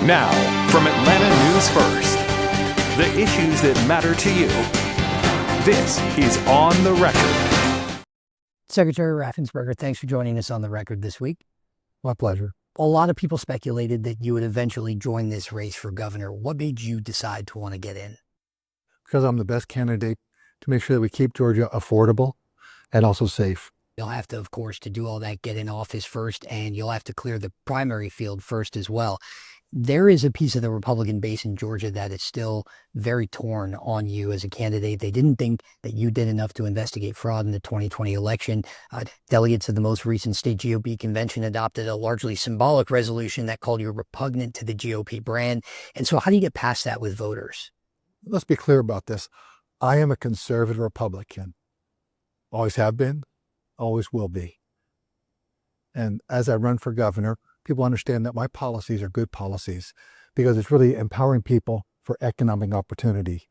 Now, from Atlanta News First, the issues that matter to you. This is On the Record. Secretary Raffensperger, thanks for joining us on the record this week. My pleasure. A lot of people speculated that you would eventually join this race for governor. What made you decide to want to get in? Because I'm the best candidate to make sure that we keep Georgia affordable and also safe. You'll have to, of course, to do all that, get in office first, and you'll have to clear the primary field first as well. There is a piece of the Republican base in Georgia that is still very torn on you as a candidate. They didn't think that you did enough to investigate fraud in the 2020 election. Delegates of the most recent state GOP convention adopted a largely symbolic resolution that called you repugnant to the GOP brand. And so how do you get past that with voters? Let's be clear about this. I am a conservative Republican. Always have been, always will be. And as I run for governor, people understand that my policies are good policies because it's really empowering people for economic opportunity.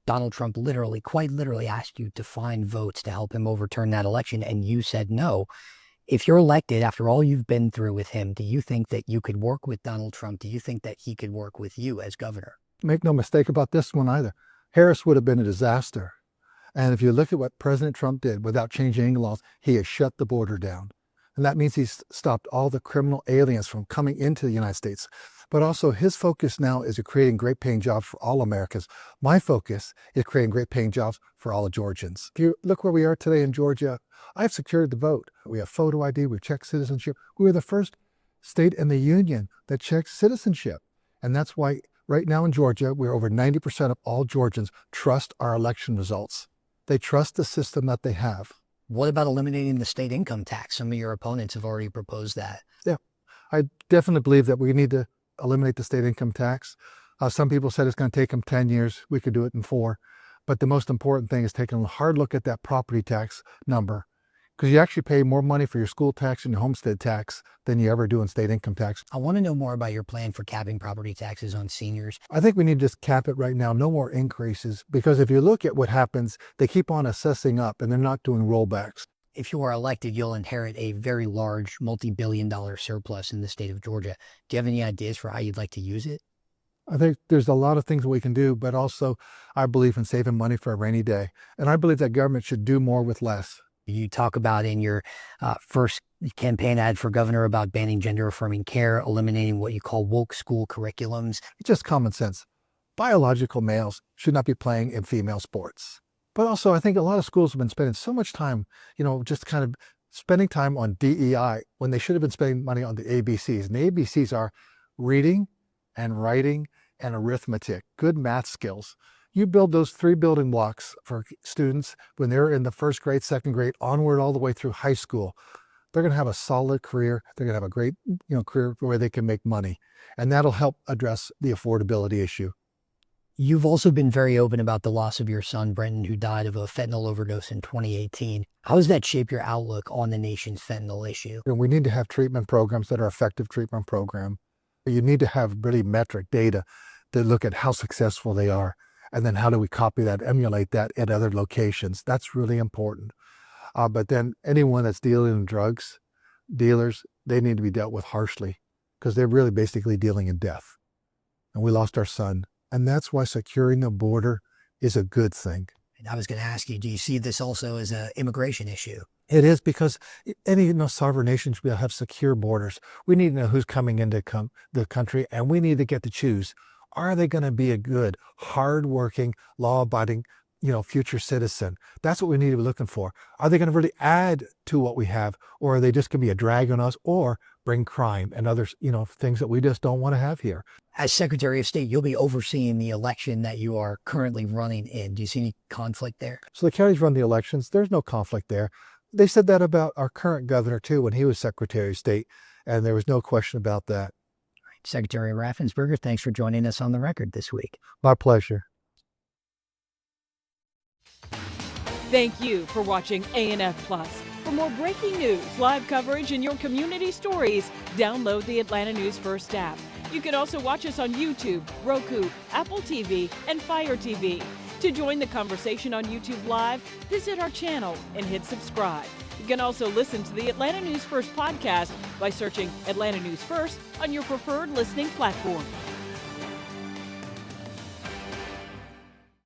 Donald Trump quite literally asked you to find votes to help him overturn that election, and you said no. If you're elected, after all you've been through with him, do you think that you could work with Donald Trump? Do you think that he could work with you as governor? Make no mistake about this one either. Harris would have been a disaster. And if you look at what President Trump did without changing any laws, he has shut the border down. And that means he's stopped all the criminal aliens from coming into the United States. But also his focus now is creating great paying jobs for all Americans. My focus is creating great paying jobs for all Georgians. If you look where we are today in Georgia, I've secured the vote. We have photo ID, we've checked citizenship. We were the first state in the union that checked citizenship. And that's why right now in Georgia, we're over 90% of all Georgians trust our election results. They trust the system that they have. What about eliminating the state income tax? Some of your opponents have already proposed that. Yeah, I definitely believe that we need to eliminate the state income tax. Some people said it's going to take them 10 years. We could do it in 4. But the most important thing is taking a hard look at that property tax number, because you actually pay more money for your school tax and your homestead tax than you ever do in state income tax. I want to know more about your plan for capping property taxes on seniors. I think we need to just cap it right now. No more increases, because if you look at what happens, they keep on assessing up and they're not doing rollbacks. If you are elected, you'll inherit a very large multi-billion-dollar surplus in the state of Georgia. Do you have any ideas for how you'd like to use it? I think there's a lot of things we can do, but also I believe in saving money for a rainy day. And I believe that government should do more with less. You talk about in your first campaign ad for governor about banning gender-affirming care, eliminating what you call woke school curriculums. It's just common sense. Biological males should not be playing in female sports. But also, I think a lot of schools have been spending so much time, just kind of spending time on DEI when they should have been spending money on the ABCs. And the ABCs are reading and writing and arithmetic, good math skills. You build those 3 building blocks for students when they're in the first grade, second grade, onward all the way through high school. They're going to have a solid career. They're going to have a great career where they can make money. And that'll help address the affordability issue. You've also been very open about the loss of your son, Brenton, who died of a fentanyl overdose in 2018. How does that shape your outlook on the nation's fentanyl issue? And we need to have treatment programs that are effective treatment programs. You need to have really metric data to look at how successful they are. And then how do we copy that, emulate that at other locations? That's really important. But then anyone that's dealing in drugs, dealers, they need to be dealt with harshly because they're really basically dealing in death. And we lost our son. And that's why securing the border is a good thing. And I was going to ask you, do you see this also as an immigration issue? It is, because any sovereign nation should have secure borders. We need to know who's coming into the country, and we need to get to choose. Are they going to be a good, hardworking, law-abiding, future citizen? That's what we need to be looking for. Are they going to really add to what we have, or are they just going to be a drag on us, or bring crime and other, things that we just don't want to have here? As Secretary of State, you'll be overseeing the election that you are currently running in. Do you see any conflict there? So the counties run the elections. There's no conflict there. They said that about our current governor, too, when he was Secretary of State, and there was no question about that. Secretary Raffensperger, thanks for joining us on the record this week. My pleasure. Thank you for watching A&F Plus. For more breaking news, live coverage, and your community stories, download the Atlanta News First app. You can also watch us on YouTube, Roku, Apple TV, and Fire TV. To join the conversation on YouTube Live, visit our channel and hit subscribe. You can also listen to the Atlanta News First podcast by searching Atlanta News First on your preferred listening platform.